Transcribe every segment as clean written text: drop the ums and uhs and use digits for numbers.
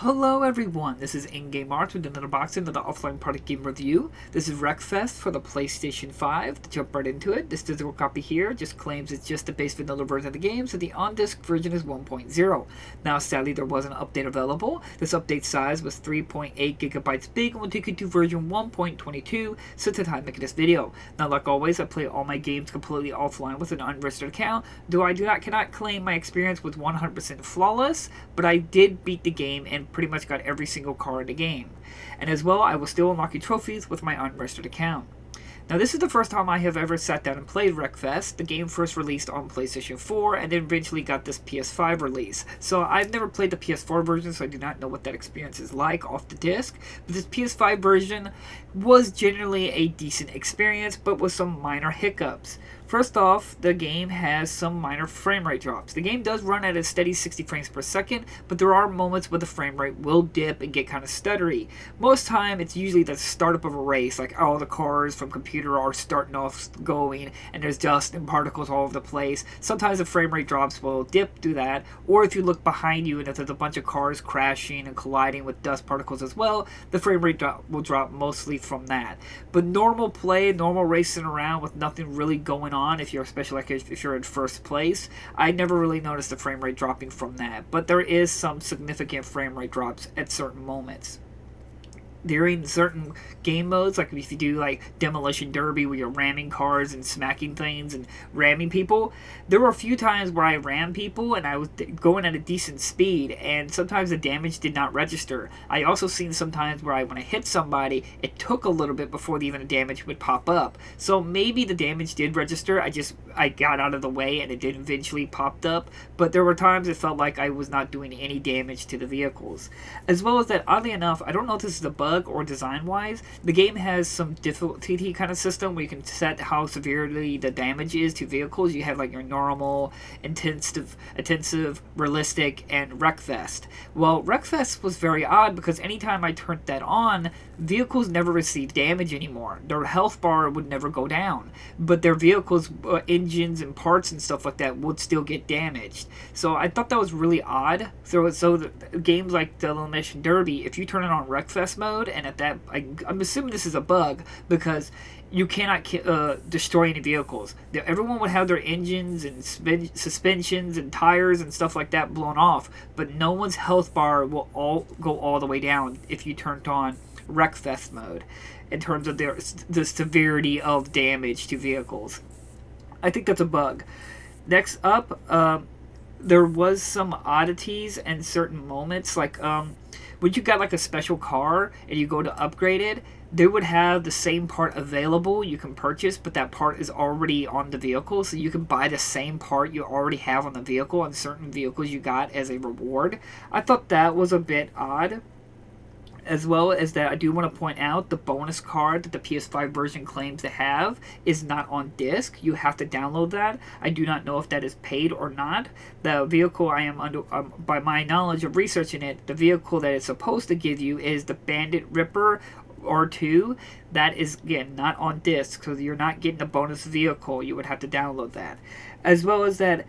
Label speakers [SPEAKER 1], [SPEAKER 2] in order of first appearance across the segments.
[SPEAKER 1] Hello everyone, this is In-Game Arts with another unboxing of the offline product game review. This is Wreckfest for the PlayStation 5. To jump right into it, this physical copy here just claims it's just the base vanilla version of the game, so the on-disc version is 1.0. Now sadly there was an update available. This update size was 3.8 gigabytes big and will take you to version 1.22 since the time making this video. Now like always, I play all my games completely offline with an unregistered account, though I cannot claim my experience was 100% flawless, but I did beat the game and pretty much got every single car in the game. And as well, I was still unlocking trophies with my unregistered account. Now this is the first time I have ever sat down and played Wreckfest. The game first released on PlayStation 4 and then eventually got this PS5 release. So I've never played the PS4 version, so I do not know what that experience is like off the disc. But this PS5 version was generally a decent experience, but with some minor hiccups. First off, the game has some minor frame rate drops. The game does run at a steady 60 frames per second, but there are moments where the frame rate will dip and get kind of stuttery. Most time, it's usually the startup of a race, like all the cars from computer are starting off going, and there's dust and particles all over the place. Sometimes the frame rate drops will dip do that, or if you look behind you and if there's a bunch of cars crashing and colliding with dust particles as well, the frame rate will drop mostly from that. But normal play, normal racing around with nothing really going on, if you're especially like if you're in first place, I never really noticed the frame rate dropping from that, but there is some significant frame rate drops at certain moments. During certain game modes, like if you do like Demolition Derby where you're ramming cars and smacking things and ramming people, there were a few times where I rammed people and I was going at a decent speed and sometimes the damage did not register. I also seen sometimes where when I hit somebody, it took a little bit before even the damage would pop up. So maybe the damage did register, I got out of the way and it did eventually popped up, but there were times it felt like I was not doing any damage to the vehicles. As well as that, oddly enough, I don't know if this is a bug or design wise, the game has some difficulty kind of system where you can set how severely the damage is to vehicles. You have like your normal, intensive, realistic, and Wreckfest. Well, Wreckfest was very odd because anytime I turned that on, vehicles never received damage anymore. Their health bar would never go down, but their vehicles, engines and parts and stuff like that would still get damaged. So I thought that was really odd. So the games like Demolition Derby, if you turn it on Wreckfest mode, and at that, I'm assuming this is a bug because you cannot destroy any vehicles. Everyone would have their engines and suspensions and tires and stuff like that blown off, but no one's health bar will go all the way down if you turned on Wreckfest mode in terms of the severity of damage to vehicles. I think that's a bug. Next up, there was some oddities and certain moments, like when you got like a special car and you go to upgrade it, they would have the same part available you can purchase, but that part is already on the vehicle, so you can buy the same part you already have on the vehicle on certain vehicles you got as a reward. I thought that was a bit odd. As well as that, I do want to point out the bonus card that the PS5 version claims to have is not on disc. You have to download that. I do not know if that is paid or not. The vehicle I am under, by my knowledge of researching it, the vehicle that it's supposed to give you is the Bandit Ripper R2. That is, again, not on disc, so you're not getting the bonus vehicle. You would have to download that. As well as that,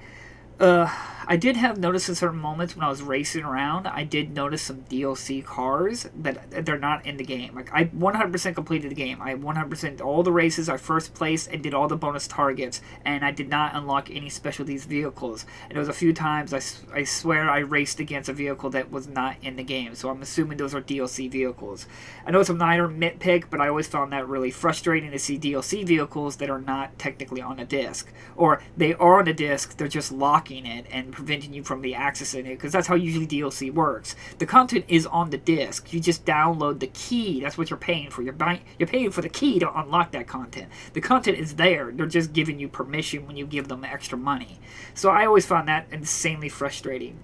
[SPEAKER 1] I did have noticed in certain moments when I was racing around, I did notice some DLC cars that they're not in the game. Like, I 100% completed the game. I 100% all the races, I first placed and did all the bonus targets, and I did not unlock any specialties vehicles. And there was a few times I swear I raced against a vehicle that was not in the game, so I'm assuming those are DLC vehicles. I know it's a minor nitpick, but I always found that really frustrating to see DLC vehicles that are not technically on a disc. Or they are on a disc, they're just locking it and preventing you from accessing it, because that's how usually DLC works. The content is on the disc. You just download the key. That's what you're paying for. You're paying for the key to unlock that content. The content is there. They're just giving you permission when you give them extra money. So I always found that insanely frustrating.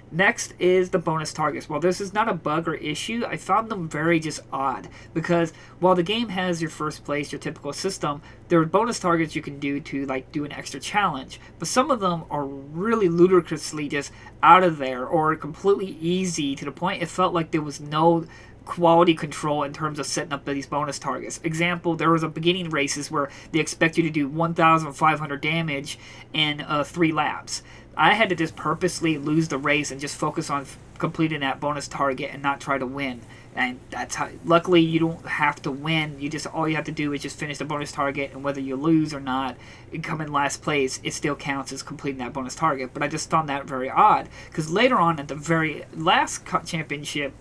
[SPEAKER 1] Next is the bonus targets. While this is not a bug or issue, I found them very just odd, because while the game has your first place, your typical system, there are bonus targets you can do to like do an extra challenge, but some of them are really ludicrously just out of there or completely easy to the point it felt like there was no quality control in terms of setting up these bonus targets. Example, there was a beginning races where they expect you to do 1,500 damage in 3 laps. I had to just purposely lose the race and just focus on completing that bonus target and not try to win. And that's how, luckily you don't have to win. All you have to do is just finish the bonus target, and whether you lose or not and come in last place, it still counts as completing that bonus target. But I just found that very odd, because later on at the very last championship,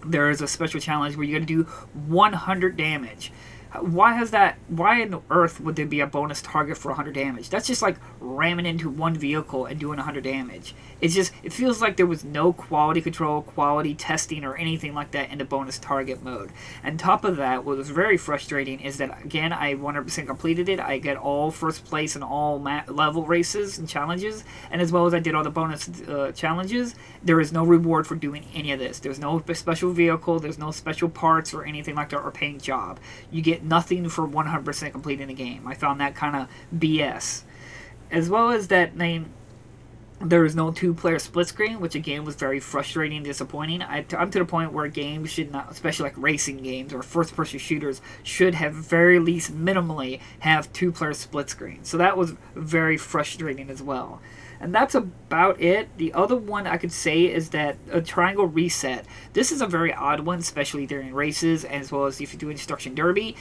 [SPEAKER 1] there is a special challenge where you're going to do 100 damage. Why in the earth would there be a bonus target for 100 damage? That's just like ramming into one vehicle and doing 100 damage. It feels like there was no quality control, quality testing, or anything like that in the bonus target mode. And top of that, what was very frustrating is that, again, I 100% completed it. I get all first place in all level races and challenges, and as well as I did all the bonus challenges. There is no reward for doing any of this. There's no special vehicle, there's no special parts or anything like that, or paint job. You get nothing for 100% completing the game. I found that kind of BS. As well as that, there is no two-player split screen, which again was very frustrating and disappointing. I'm to the point where games should not, especially like racing games or first-person shooters, should have very least minimally have two-player split screen. So that was very frustrating as well. And that's about it. The other one I could say is that a triangle reset. This is a very odd one, especially during races, as well as if you do Instruction Derby.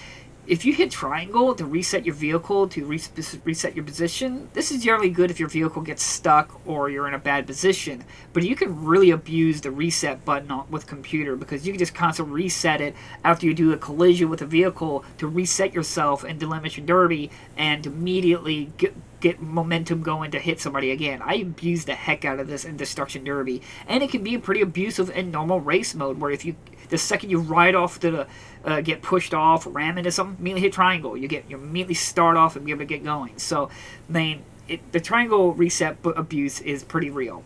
[SPEAKER 1] If you hit triangle to reset your vehicle, to reset your position, this is generally good if your vehicle gets stuck or you're in a bad position. But you can really abuse the reset button with computer, because you can just constantly reset it after you do a collision with a vehicle to reset yourself in Elimination Derby and immediately get momentum going to hit somebody again. I abuse the heck out of this in Destruction Derby, and it can be pretty abusive in normal race mode, where the second you ride off to the get pushed off, ram into something, immediately hit triangle. You immediately start off and be able to get going. So, the triangle reset abuse is pretty real.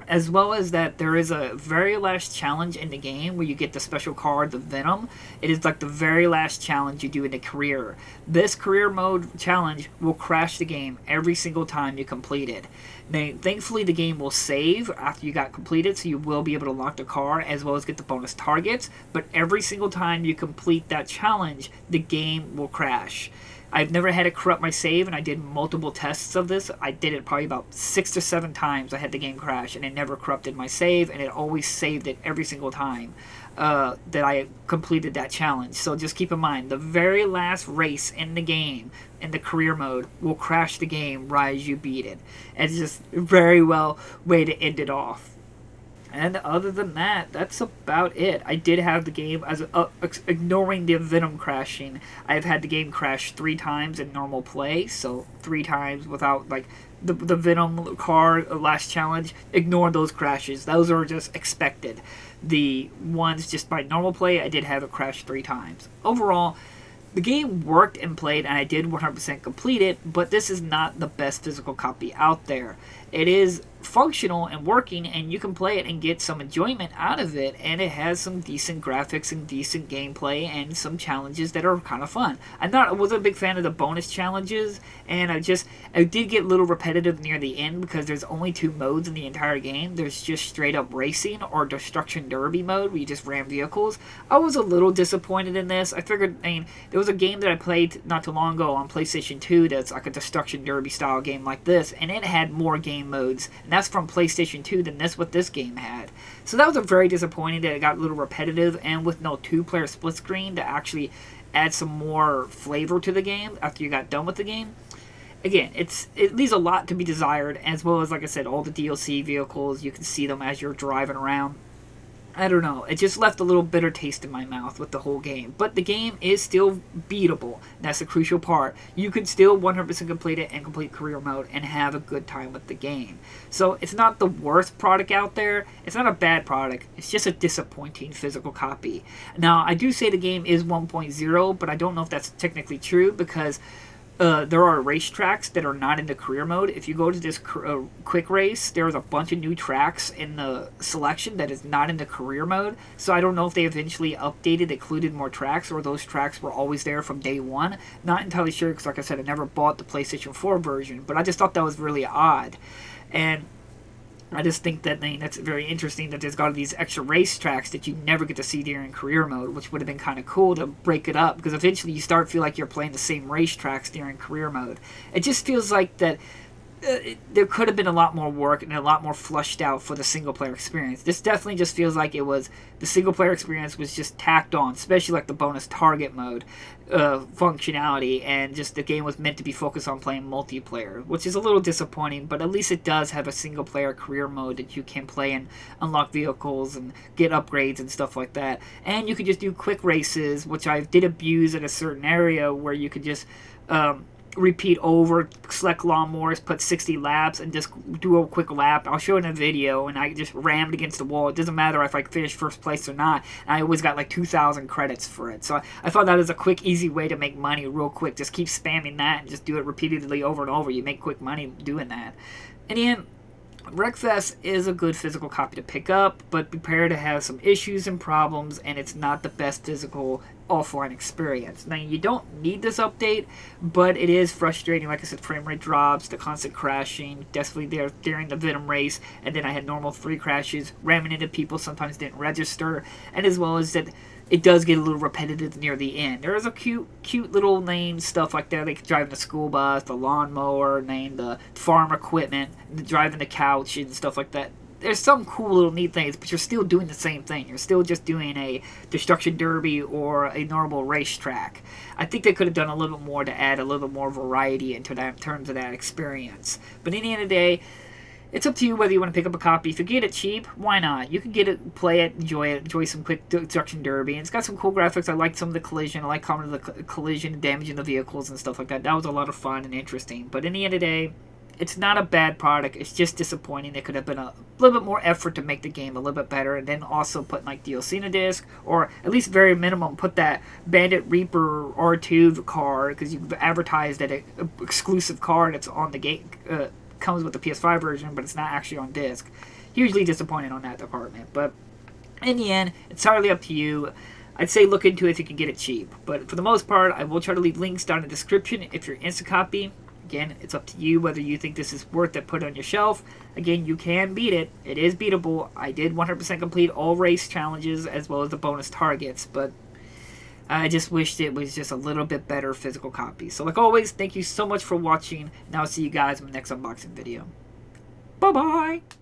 [SPEAKER 1] As well as that, there is a very last challenge in the game where you get the special card, the Venom. It is like the very last challenge you do in the career. This career mode challenge will crash the game every single time you complete it. Now, thankfully, the game will save after you got completed, so you will be able to lock the car as well as get the bonus targets. But every single time you complete that challenge, the game will crash. I've never had it corrupt my save, and I did multiple tests of this. I did it probably about 6 or 7 times. I had the game crash, and it never corrupted my save, and it always saved it every single time that I completed that challenge. So just keep in mind, the very last race in the game, in the career mode, will crash the game right as you beat it. It's just a very well way to end it off. And other than that, that's about it. I did have the game, as ignoring the Venom crashing, I've had the game crash 3 times in normal play, so 3 times without, like, the Venom car last challenge. Ignore those crashes. Those are just expected. The ones just by normal play, I did have it crash 3 times. Overall, the game worked and played, and I did 100% complete it, but this is not the best physical copy out there. It is functional and working, and you can play it and get some enjoyment out of it, and it has some decent graphics and decent gameplay and some challenges that are kind of fun. I wasn't a big fan of the bonus challenges, and I did get a little repetitive near the end, because there's only 2 modes in the entire game. There's just straight up racing or Destruction Derby mode, where you just ram vehicles. I was a little disappointed in this. I figured, there was a game that I played not too long ago on PlayStation 2 that's like a Destruction Derby style game like this, and it had more game modes, and that's from PlayStation 2 than what this game had. So that was very disappointing that it got a little repetitive, and with no 2-player split screen to actually add some more flavor to the game after you got done with the game. Again, it leaves a lot to be desired, as well as, like I said, all the DLC vehicles, you can see them as you're driving around. I don't know, it just left a little bitter taste in my mouth with the whole game. But the game is still beatable. That's the crucial part. You can still 100% complete it and complete career mode and have a good time with the game. So it's not the worst product out there. It's not a bad product. It's just a disappointing physical copy. Now, I do say the game is 1.0, but I don't know if that's technically true, because there are racetracks that are not in the career mode. If you go to this quick race, there's a bunch of new tracks in the selection that is not in the career mode. So I don't know if they eventually included more tracks, or those tracks were always there from day one. Not entirely sure, because like I said, I never bought the PlayStation 4 version, but I just thought that was really odd. And I just think that that's very interesting that there's got these extra racetracks that you never get to see during career mode, which would have been kind of cool to break it up, because eventually you feel like you're playing the same racetracks during career mode. It just feels like that there could have been a lot more work and a lot more flushed out for the single player experience. This definitely just feels like it was the single player experience was just tacked on, especially like the bonus target mode functionality, and just the game was meant to be focused on playing multiplayer, which is a little disappointing. But at least it does have a single player career mode that you can play and unlock vehicles and get upgrades and stuff like that. And you could just do quick races, which I did abuse in a certain area where you could just repeat over, select lawnmowers, put 60 laps, and just do a quick lap. I'll show it in a video, and I just rammed against the wall. It doesn't matter if I finish first place or not. And I always got like 2,000 credits for it. So I thought that was a quick, easy way to make money real quick. Just keep spamming that and just do it repeatedly over and over. You make quick money doing that. In the end, Wreckfest is a good physical copy to pick up, but prepare to have some issues and problems, and it's not the best physical offline experience. Now, you don't need this update, but it is frustrating. Like I said, frame rate drops, the constant crashing, definitely there during the Venom race, and then I had normal 3 crashes, ramming into people, sometimes didn't register, and as well as that it does get a little repetitive near the end. There is a cute little name stuff like that, like driving the school bus, the lawnmower, name the farm equipment, driving the couch and stuff like that. There's some cool little neat things, but you're still doing the same thing. You're still just doing a destruction derby or a normal racetrack. I think they could have done a little bit more to add a little bit more variety into that in terms of that experience. But in the end of the day, it's up to you whether you want to pick up a copy. If you get it cheap, why not? You can get it, play it, enjoy some quick destruction derby. And it's got some cool graphics. I like some of the collision. I like some of the collision and damaging the vehicles and stuff like that. That was a lot of fun and interesting. But in the end of the day, it's not a bad product. It's just disappointing. There could have been a little bit more effort to make the game a little bit better, and then also put like DLC in a disc, or at least very minimum put that Bandit Reaper R2 car, because you've advertised that an exclusive car that's on the game. Comes with the PS5 version, but it's not actually on disc. Hugely disappointed on that department, but in the end, it's entirely up to you. I'd say look into it if you can get it cheap, but for the most part, I will try to leave links down in the description if you're Instacopy. Again, it's up to you whether you think this is worth it, put it on your shelf. Again, you can beat it. It is beatable. I did 100% complete all race challenges as well as the bonus targets, but I just wished it was just a little bit better physical copy. So like always, thank you so much for watching, and I'll see you guys in the next unboxing video. Bye-bye!